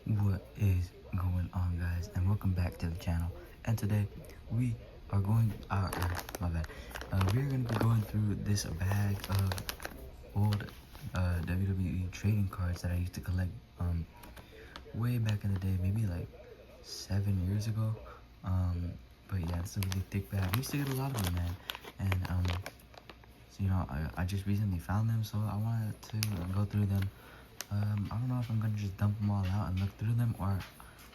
What is going on, guys, and welcome back to the channel. And today we are going my bad we're going to be going through this bag of old WWE trading cards that I used to collect way back in the day, maybe like 7 years ago. But yeah, it's a really thick bag. I used to get a lot of them, man. And so I just recently found them, so I wanted to go through them. I don't know if I'm gonna just dump them all out and look through them, or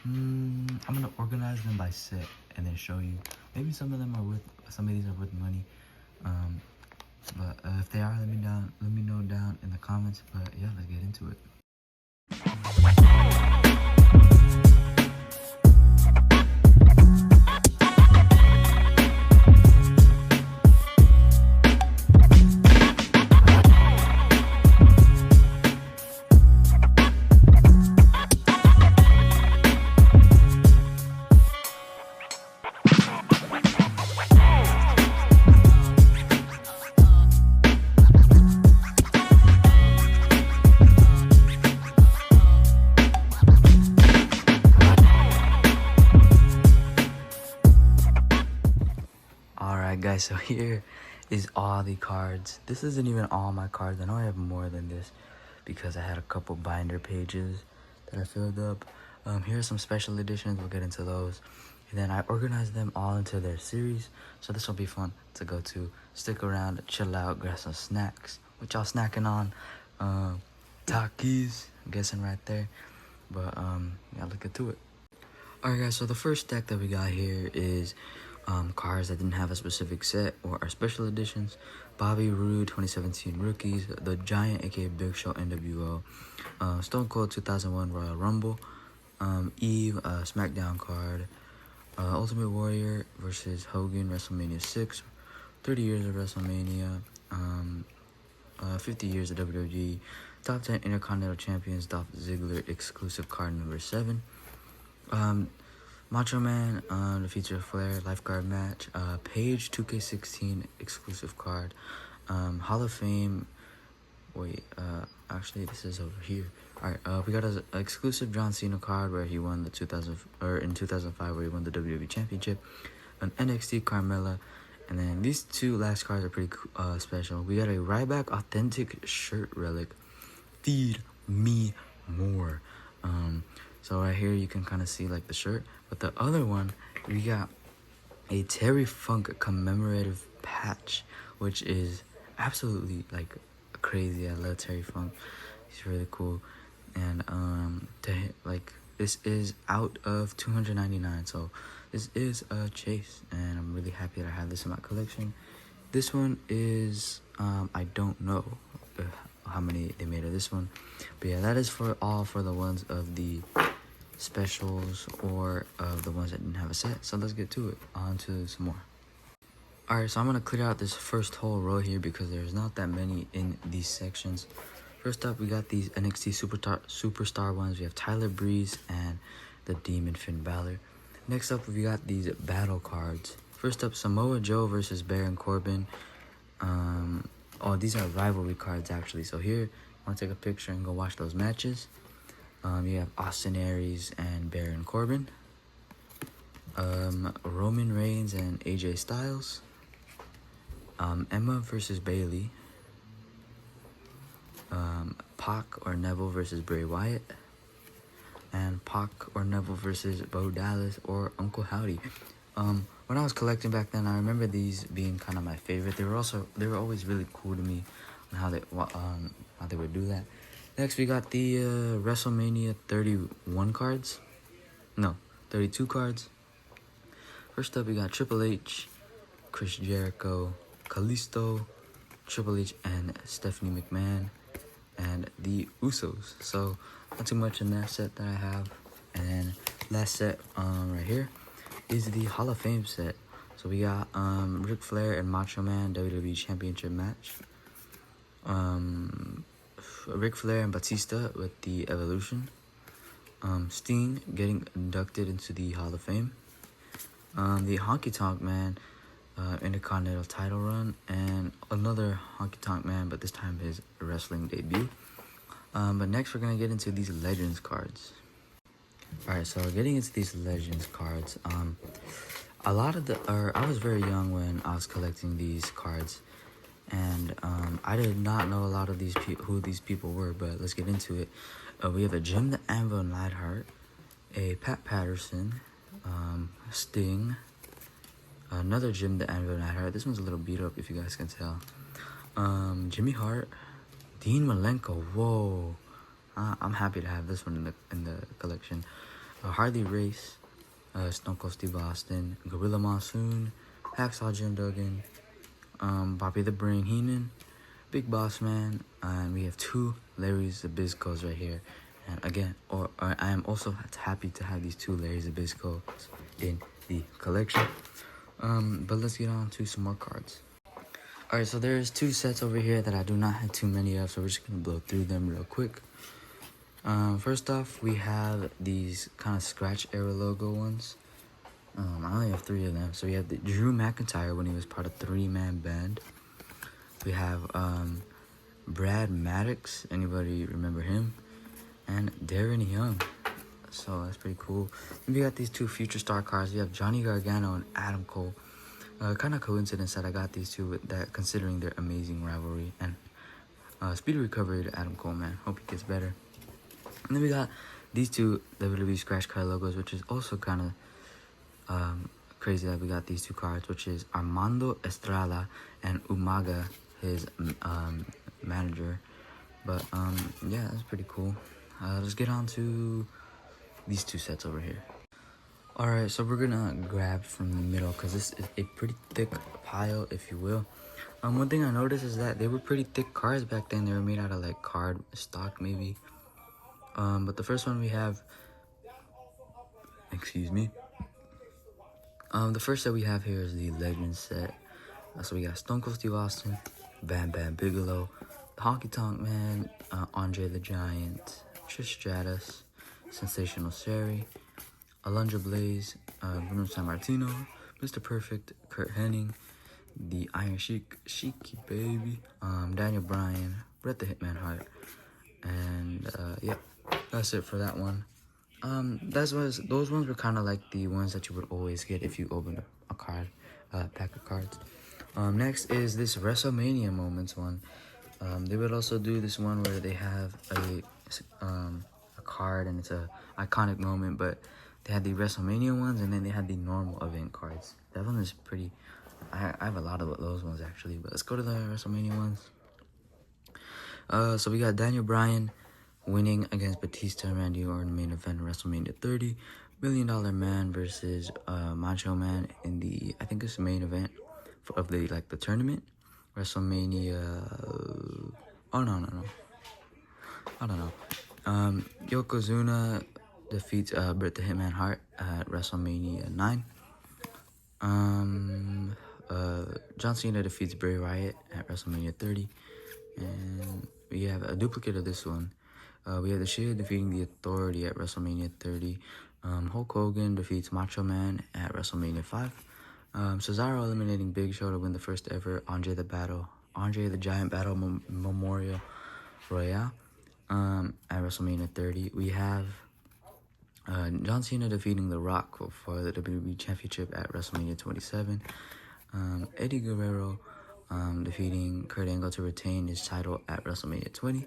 I'm gonna organize them by set and then show you. Maybe some of these are worth money. But if they are, let me know down in the comments. But yeah, let's get into it. Alright guys, so here is all the cards. This isn't even all my cards. I know I have more than this because I had a couple binder pages that I filled up. Here are some special editions. We'll get into those. And then I organized them all into their series. So this will be fun to go to. Stick around, chill out, grab some snacks. What y'all snacking on? Takis, I'm guessing right there. But yeah, let's get to it. Alright guys, so the first deck that we got here is cards that didn't have a specific set or are special editions. Bobby Roode 2017 rookies, The Giant aka Big Show NWO, Stone Cold 2001 Royal Rumble, Eve SmackDown card, Ultimate Warrior versus Hogan WrestleMania 6, 30 years of WrestleMania, 50 years of WWE, Top 10 Intercontinental Champions Dolph Ziggler exclusive card number 7. Macho Man, the feature Flair lifeguard match, Page 2K16 exclusive card, Hall of Fame. Wait, actually this is over here. Alright, we got an exclusive John Cena card where he won the in 2005 where he won the WWE Championship, an NXT Carmella, and then these two last cards are pretty special. We got a Ryback authentic shirt relic, Feed Me More. So right here you can kind of see like the shirt, but the other one we got a Terry Funk commemorative patch, which is absolutely like crazy. I love Terry Funk. He's really cool. And this is out of $299, so this is a chase, and I'm really happy that I have this in my collection. This one is I don't know how many they made of this one, but yeah, that is for the ones of the specials or of the ones that didn't have a set. So let's get to it. On to some more. Alright, so I'm gonna clear out this first whole row here because there's not that many in these sections. First up, we got these NXT superstar ones. We have Tyler Breeze and the Demon Finn Balor. Next up, we got these battle cards. First up, Samoa Joe versus Baron Corbin. Oh, these are rivalry cards actually. So here, I want to take a picture and go watch those matches. You have Austin Aries and Baron Corbin. Roman Reigns and AJ Styles. Emma versus Bayley. Pac or Neville versus Bray Wyatt. And Pac or Neville versus Bo Dallas or Uncle Howdy. When I was collecting back then, I remember these being kind of my favorite. They were always really cool to me on how they would do that. Next, we got the WrestleMania 31 cards. No, 32 cards. First up, we got Triple H, Chris Jericho, Kalisto, Triple H and Stephanie McMahon, and the Usos. So, not too much in that set that I have. And then last set right here is the Hall of Fame set. So we got Ric Flair and Macho Man WWE Championship match. Ric Flair and Batista with the Evolution. Sting getting inducted into the Hall of Fame. The Honky Tonk Man Intercontinental title run, and another Honky Tonk Man, but this time his wrestling debut. But next we're going to get into these Legends cards. Alright, so getting into these Legends cards, a lot of I was very young when I was collecting these cards, and I did not know a lot of who these people were, but let's get into it. We have a Jim the Anvil Neidhart, a Pat Patterson, Sting, another Jim the Anvil Neidhart. This one's a little beat up if you guys can tell. Jimmy Hart, Dean Malenko. Whoa, I'm happy to have this one in the collection. Harley Race, Stone Cold Steve Austin, Gorilla Monsoon, Hacksaw Jim Duggan, Bobby the Brain Heenan, Big Boss Man, and we have two Larry Zbyszkos right here. And again, I am also happy to have these two Larry Zbyszkos in the collection. But let's get on to some more cards. Alright, so there's two sets over here that I do not have too many of, so we're just gonna blow through them real quick. First off, we have these kind of scratch era logo ones. I only have three of them. So we have the Drew McIntyre when he was part of 3-Man Band. We have Brad Maddox, anybody remember him? And Darren Young. So that's pretty cool. And we got these two future star cards. We have Johnny Gargano and Adam Cole. Kind of coincidence that I got these two with that, considering their amazing rivalry. And speedy recovery to Adam Cole, man. Hope he gets better. And then we got these two WWE scratch card logos, which is also kind of crazy that we got these two cards, which is Armando Estrada and Umaga, his manager. But yeah, that's pretty cool. Let's get on to these two sets over here. Alright, so we're gonna grab from the middle because this is a pretty thick pile, if you will. One thing I noticed is that they were pretty thick cards back then. They were made out of like card stock maybe. But the first one we have, excuse me. The first set we have here is the Legends set. So we got Stone Cold Steve Austin, Bam Bam Bigelow, Honky Tonk Man, Andre the Giant, Trish Stratus, Sensational Sherry, Alundra Blaze, Bruno Sammartino, Mr. Perfect, Kurt Hennig, the Iron Sheik, Sheiky Baby, Daniel Bryan, Bret the Hitman Hart, and yep, that's it for that one. Those ones were kind of like the ones that you would always get if you opened a card, pack of cards. Next is this WrestleMania Moments one. They would also do this one where they have a card and it's a iconic moment, but they had the WrestleMania ones and then they had the normal event cards. That one is pretty. I have a lot of those ones actually, but let's go to the WrestleMania ones. So we got Daniel Bryan winning against Batista and Randy Orton main event of WrestleMania 30. $1 Million Man versus Macho Man in the, I think it's the main event of the tournament. WrestleMania. Oh no. I don't know. Yokozuna defeats Bret the Hitman Hart at WrestleMania 9. John Cena defeats Bray Wyatt at WrestleMania 30. And we have a duplicate of this one. We have the Shield defeating the Authority at WrestleMania 30. Hulk Hogan defeats Macho Man at WrestleMania 5. Cesaro eliminating Big Show to win the first ever Andre the Giant Battle Memorial Royale at WrestleMania 30. We have John Cena defeating The Rock for the WWE Championship at WrestleMania 27. Eddie Guerrero defeating Kurt Angle to retain his title at WrestleMania 20.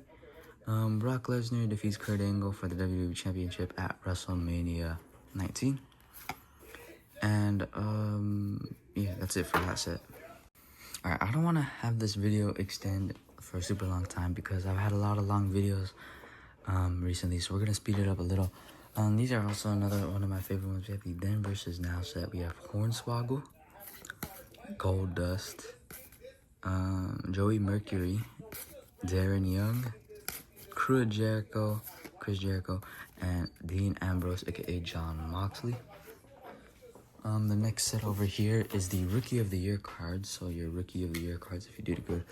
Brock Lesnar defeats Kurt Angle for the WWE Championship at WrestleMania 19. And yeah, that's it for that set. Alright, I don't want to have this video extend for a super long time because I've had a lot of long videos recently, so we're going to speed it up a little. These are also another one of my favorite ones. We have the Then vs. Now set. We have Hornswoggle, Gold Dust, Joey Mercury, Darren Young, Chris Jericho, and Dean Ambrose, aka John Moxley. The next set over here is the Rookie of the Year cards. So your Rookie of the Year cards if you did good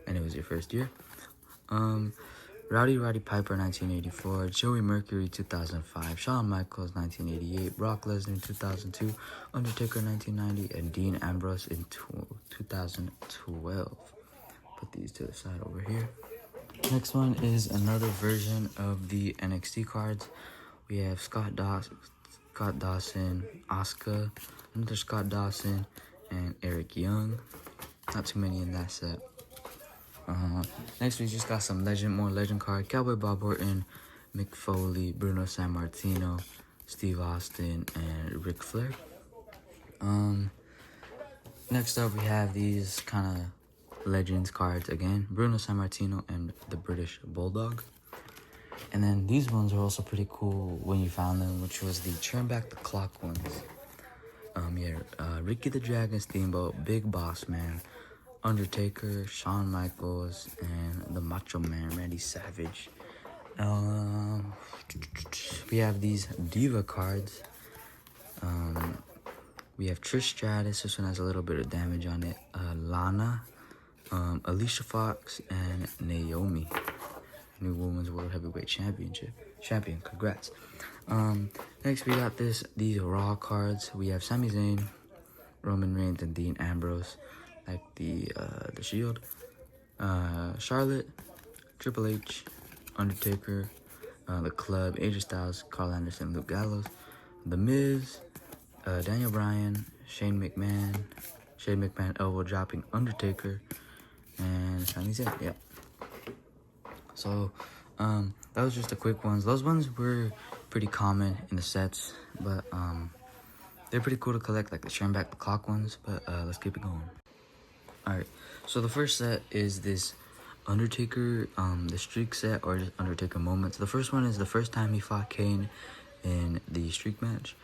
and it was your first year. Roddy Piper 1984, Joey Mercury 2005, Shawn Michaels 1988, Brock Lesnar 2002, Undertaker 1990, and Dean Ambrose in 2012. Put these to the side over here. Next one is another version of the NXT cards. We have Scott Dawson, Asuka, another Scott Dawson, and Eric Young. Not too many in that set. Next, we just got some more legend card. Cowboy Bob Orton, Mick Foley, Bruno Sammartino, Steve Austin, and Ric Flair. Next up, we have these kind of legends cards again. Bruno Sammartino and the British Bulldog. And then these ones are also pretty cool when you found them, which was the Turn Back the Clock ones. Ricky the Dragon Steamboat, Big Boss Man, Undertaker, Shawn Michaels, and the Macho Man, Randy Savage. We have these Diva cards. We have Trish Stratus. This one has a little bit of damage on it. Lana, Alicia Fox, and Naomi. New Women's World Heavyweight Champion. Congrats. Next we got these Raw cards. We have Sami Zayn, Roman Reigns, and Dean Ambrose, like the Shield. Charlotte, Triple H, Undertaker, The Club, AJ Styles, Carl Anderson, Luke Gallows, The Miz, Daniel Bryan, Shane McMahon elbow dropping Undertaker, and Sami Zayn. Yeah. So, that was just the quick ones. Those ones were pretty common in the sets, but they're pretty cool to collect, like the Turn Back the Clock ones. But let's keep it going. Alright, so the first set is this Undertaker, the Streak set, or just Undertaker moments. The first one is the first time he fought Kane in the Streak match.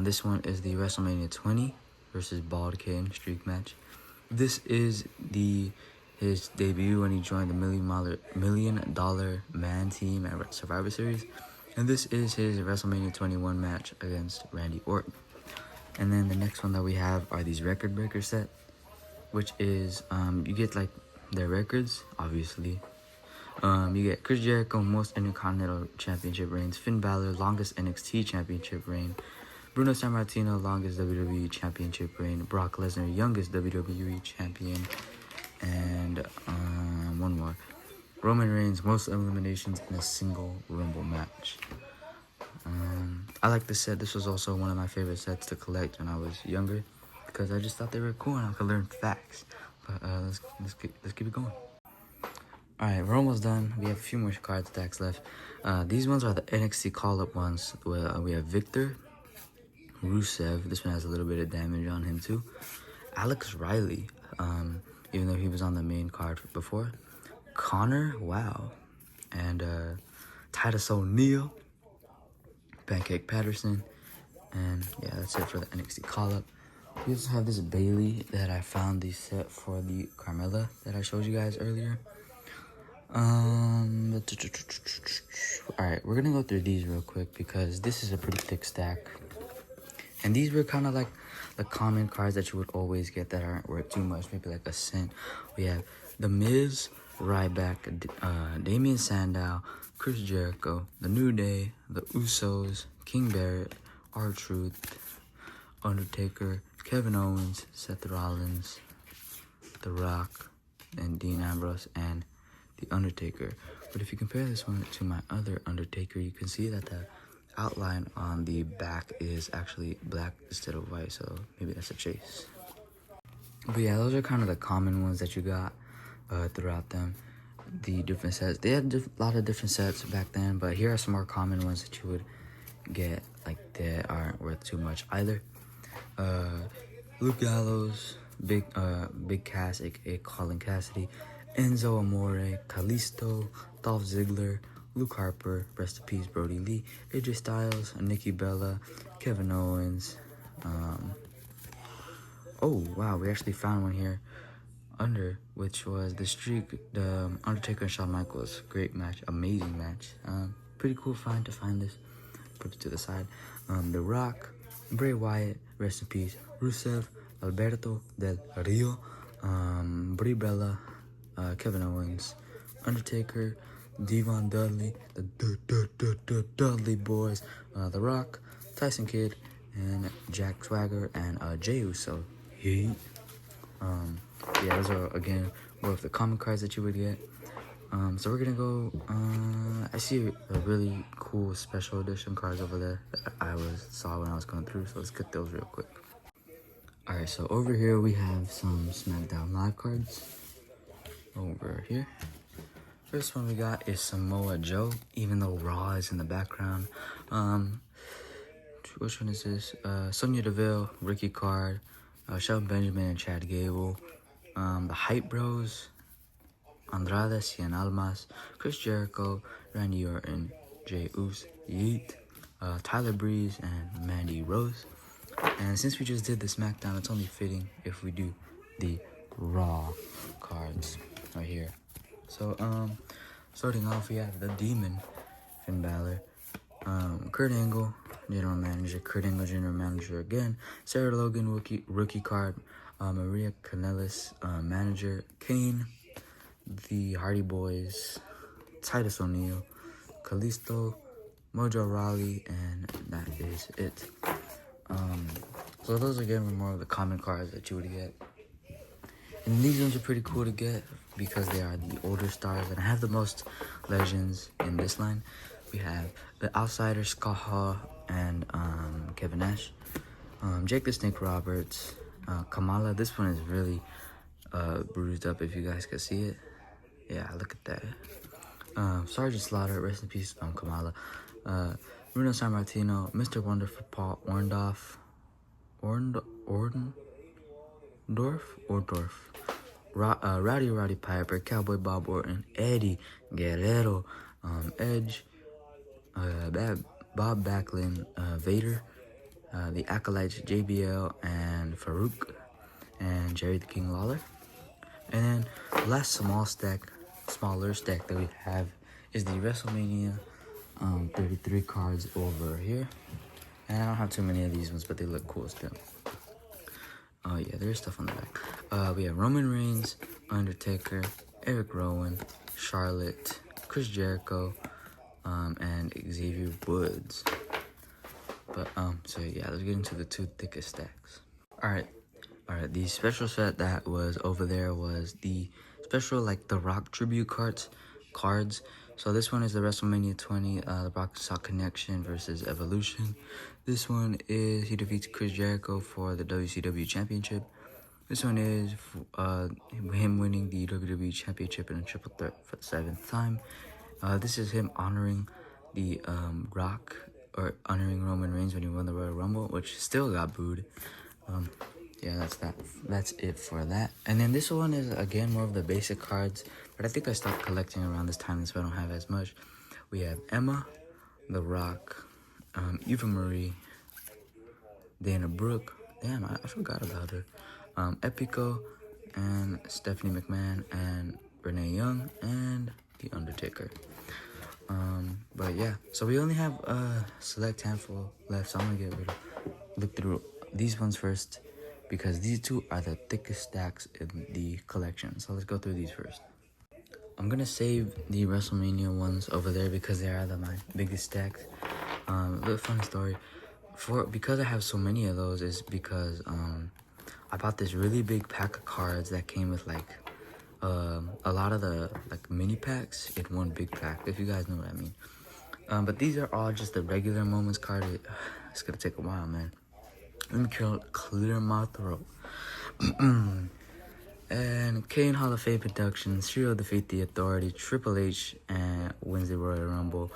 This one is the WrestleMania 20 versus Bald Kane Streak match. This is his debut when he joined the Million Dollar Man team at Survivor Series. And this is his WrestleMania 21 match against Randy Orton. And then the next one that we have are these Record Breaker set, which is, you get like their records, obviously. You get Chris Jericho, most Intercontinental Championship reigns. Finn Balor, longest NXT Championship reign. Bruno Sammartino, longest WWE Championship reign. Brock Lesnar, youngest WWE Champion. And one more. Roman Reigns, most eliminations in a single Rumble match. I like this set. This was also one of my favorite sets to collect when I was younger, because I just thought they were cool and I could learn facts. But let's keep it going. Alright, we're almost done. We have a few more card stacks left. These ones are the NXT call-up ones. Where we have Victor, Rusev. This one has a little bit of damage on him too. Alex Riley, even though he was on the main card before. Connor, wow. And Titus O'Neil, Pancake Patterson. And yeah, that's it for the NXT call-up. We also have this Bailey that I found the set for the Carmella that I showed you guys earlier. Alright, we're gonna go through these real quick because this is a pretty thick stack. And these were kind of like the common cards that you would always get that aren't worth too much, maybe like a cent. We have The Miz, Ryback, Damian Sandow, Chris Jericho, The New Day, The Usos, King Barrett, R-Truth, Undertaker, Kevin Owens, Seth Rollins, The Rock, and Dean Ambrose, and The Undertaker. But if you compare this one to my other Undertaker, you can see that the outline on the back is actually black instead of white, so maybe that's a chase. But yeah, those are kind of the common ones that you got throughout them. The different sets, they had a lot of different sets back then, but here are some more common ones that you would get, like that aren't worth too much either. Luke Gallows, Big Cass, aka Colin Cassidy, Enzo Amore, Kalisto, Dolph Ziggler, Luke Harper, rest in peace Brody Lee, AJ Styles, Nikki Bella, Kevin Owens. Oh wow, we actually found one here which was the Streak, the Undertaker and Shawn Michaels. Great match, amazing match. Pretty cool find to find this. Put it to the side. The Rock, Bray Wyatt, rest in peace, Rusev, Alberto Del Rio, Brie Bella, Kevin Owens, Undertaker, Devon Dudley, the Dudley Boys, The Rock, Tyson Kidd, and Jack Swagger, and Jey Uso. Yeah, those are again more of the common cards that you would get. So we're gonna go, I see a really cool special edition cards over there that saw when I was going through, so let's get those real quick. Alright, so over here we have some SmackDown Live cards. Over here. First one we got is Samoa Joe, even though Raw is in the background. Which one is this? Sonya Deville, Ricky Card, Shelton Benjamin and Chad Gable. The Hype Bros, Andrade Cien Almas, Chris Jericho, Randy Orton, Jey Uso, Yeet, Tyler Breeze, and Mandy Rose. And since we just did the SmackDown, it's only fitting if we do the Raw cards right here. So, starting off, we have the Demon, Finn Balor, Kurt Angle, General Manager, Kurt Angle, General Manager again, Sarah Logan, rookie card, Maria Kanellis, Manager, Kane, the Hardy Boys, Titus O'Neil, Kalisto, Mojo Rawley, and that is it. So those again were more of the common cards that you would get. And these ones are pretty cool to get because they are the older stars, and I have the most legends in this line. We have the Outsiders, Scott Hall, and Kevin Nash, Jake the Snake Roberts, Kamala. This one is really bruised up if you guys can see it. Yeah, look at that. Sergeant Slaughter, rest in peace, Kamala. Bruno Sammartino, Mr. Wonderful, Paul Orndorff, Roddy Piper, Cowboy Bob Orton, Eddie Guerrero, Edge, Bob Backlund, Vader, the Acolytes, JBL and Farouk, and Jerry the King Lawler. And then the last smaller stack that we have is the WrestleMania 33 cards over here. And I don't have too many of these ones, but they look cool still. Oh yeah, there's stuff on the back. We have Roman Reigns, Undertaker, Eric Rowan, Charlotte, Chris Jericho, and Xavier Woods. But so yeah, let's get into the two thickest stacks. Alright, the special set that was over there was the special, like, the Rock tribute cards. So this one is the WrestleMania 20, the Rock and Sock Connection versus Evolution. This one is he defeats Chris Jericho for the WCW Championship. This one is him winning the WWE Championship in a triple threat for the 7th time. This is him honoring the Rock, or honoring Roman Reigns when he won the Royal Rumble, which still got booed. Yeah, that's it for that. And then this one is again more of the basic cards, but I think I stopped collecting around this time, so I don't have as much. We have Emma, The Rock, Eva Marie, Dana Brooke. Damn, I forgot about her. Epico, and Stephanie McMahon, and Renee Young, and The Undertaker. But yeah, so we only have a select handful left, so I'm gonna look through these ones first, because these two are the thickest stacks in the collection. So let's go through these first. I'm gonna save the WrestleMania ones over there because they are my biggest stacks. Little funny story. Because I have so many of those is because I bought this really big pack of cards that came with like a lot of the like mini packs in one big pack, if you guys know what I mean. But these are all just the regular Moments card. It's gonna take a while, man. Let me clear my throat. And Kane Hall of Fame Productions, Shiro defeat the Authority, Triple H and wins the Royal Rumble.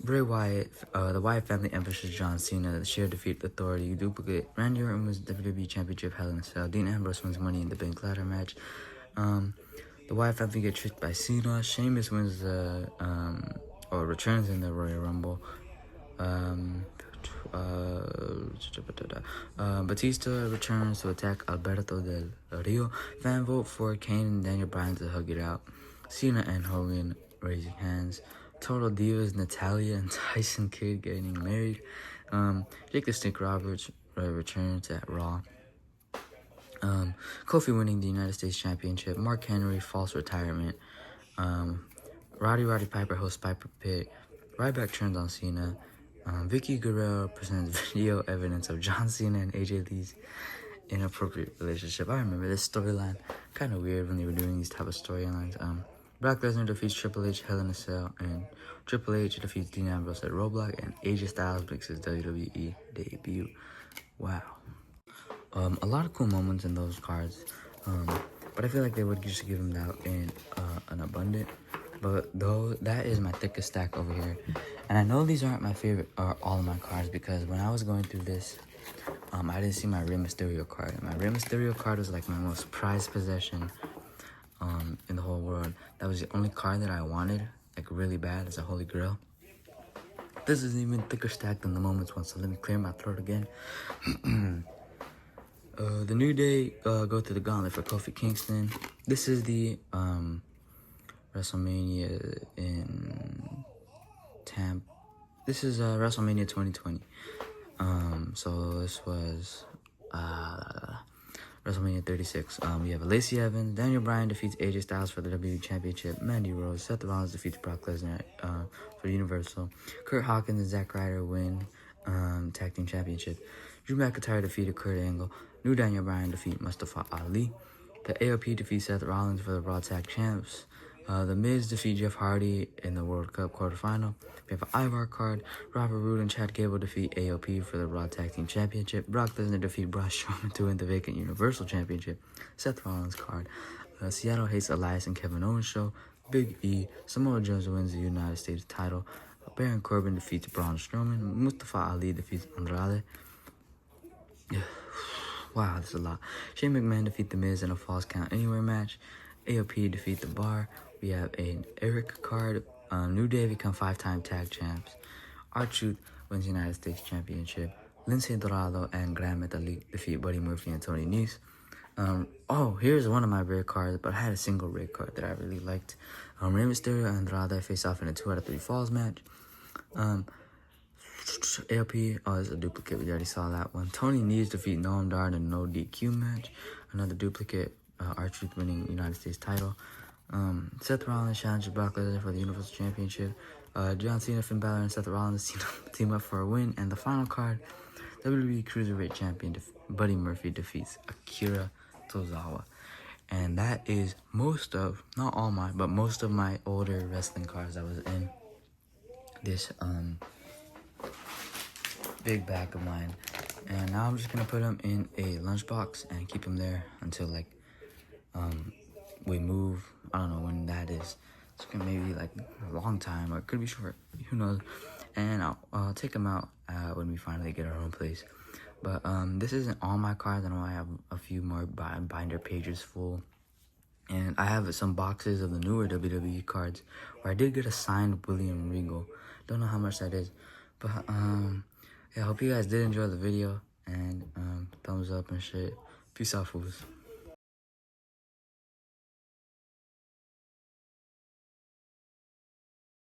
Bray Wyatt, the Wyatt family versus John Cena, the Shiro defeat the Authority, Duplicate. Randy Orton wins WWE Championship, Hell in a Cell. Dean Ambrose wins Money in the Bank ladder match. The Wyatt family get tricked by Cena. Sheamus wins or returns in the Royal Rumble. Batista returns to attack Alberto Del Rio. Fan vote for Kane and Daniel Bryan to hug it out. Cena and Hogan raising hands. Total Divas, Natalia and Tyson Kidd getting married. Jake the Snake Roberts returns at Raw. Kofi winning the United States Championship. Mark Henry false retirement. Roddy Piper hosts Piper Pit. Ryback turns on Cena. Vicky Guerrero presents video evidence of John Cena and AJ Lee's inappropriate relationship. I remember this storyline. Kind of weird when they were doing these type of storylines. Brock Lesnar defeats Triple H Hell in a Cell, and Triple H defeats Dean Ambrose at Roadblock, and AJ Styles makes his WWE debut. Wow. A lot of cool moments in those cards, but I feel like they would just give him that in an abundant. But though that is my thickest stack over here, and I know these aren't my favorite or all of my cards because when I was going through this, I didn't see my Rey Mysterio card. And my Rey Mysterio card was like my most prized possession in the whole world. That was the only card that I wanted, like really bad, as a holy grail. This is even thicker stack than the Moments one, so let me clear my throat again. The New Day go through the gauntlet for Kofi Kingston. This is the WrestleMania in Tampa. This is WrestleMania 2020. So this was WrestleMania 36. We have Lacey Evans. Daniel Bryan defeats AJ Styles for the WWE Championship. Mandy Rose. Seth Rollins defeats Brock Lesnar for the Universal. Kurt Hawkins and Zack Ryder win Tag Team Championship. Drew McIntyre defeated Kurt Angle. New Daniel Bryan defeat Mustafa Ali. The AOP defeats Seth Rollins for the Raw Tag Champs. The Miz defeat Jeff Hardy in the World Cup quarterfinal. We have an Ivar card. Robert Roode and Chad Gable defeat AOP for the Raw Tag Team Championship. Brock Lesnar defeat Braun Strowman to win the vacant Universal Championship. Seth Rollins card. Seattle hates Elias and Kevin Owens show. Big E. Samoa Joe wins the United States title. Baron Corbin defeats Braun Strowman. Mustafa Ali defeats Andrade. Wow, this is a lot. Shane McMahon defeat The Miz in a Falls Count Anywhere match. AOP defeat The Bar. We have an Eric card. New Day become 5-time tag champs. R-Truth wins United States Championship. Lindsay Dorado and Grand Metalik defeat Buddy Murphy and Tony Nese. Oh, here's one of my rare cards, but I had a single rare card that I really liked. Rey Mysterio and Andrade face off in a 2 out of 3 falls match. AOP, oh, it's a duplicate. We already saw that one. Tony Nese defeat Noam Dar in a no DQ match. Another duplicate. R-Truth winning United States title. Seth Rollins challenges Brock Lesnar for the Universal Championship. John Cena, Finn Balor, and Seth Rollins team up for a win. And the final card, WWE Cruiserweight Champion Buddy Murphy defeats Akira Tozawa. And that is most of, not all my, but most of my older wrestling cards that was in this big bag of mine. And now I'm just gonna put them in a lunchbox and keep them there until like we move. I don't know when that is. It's gonna maybe like a long time, or it could be short, who knows. And I'll take them out when we finally get our own place. But this isn't all my cards. I know I have a few more binder pages full, and I have some boxes of the newer WWE cards where I did get a signed William Regal. Don't know how much that is, but yeah, I hope you guys did enjoy the video, and thumbs up and shit. Peace out, fools.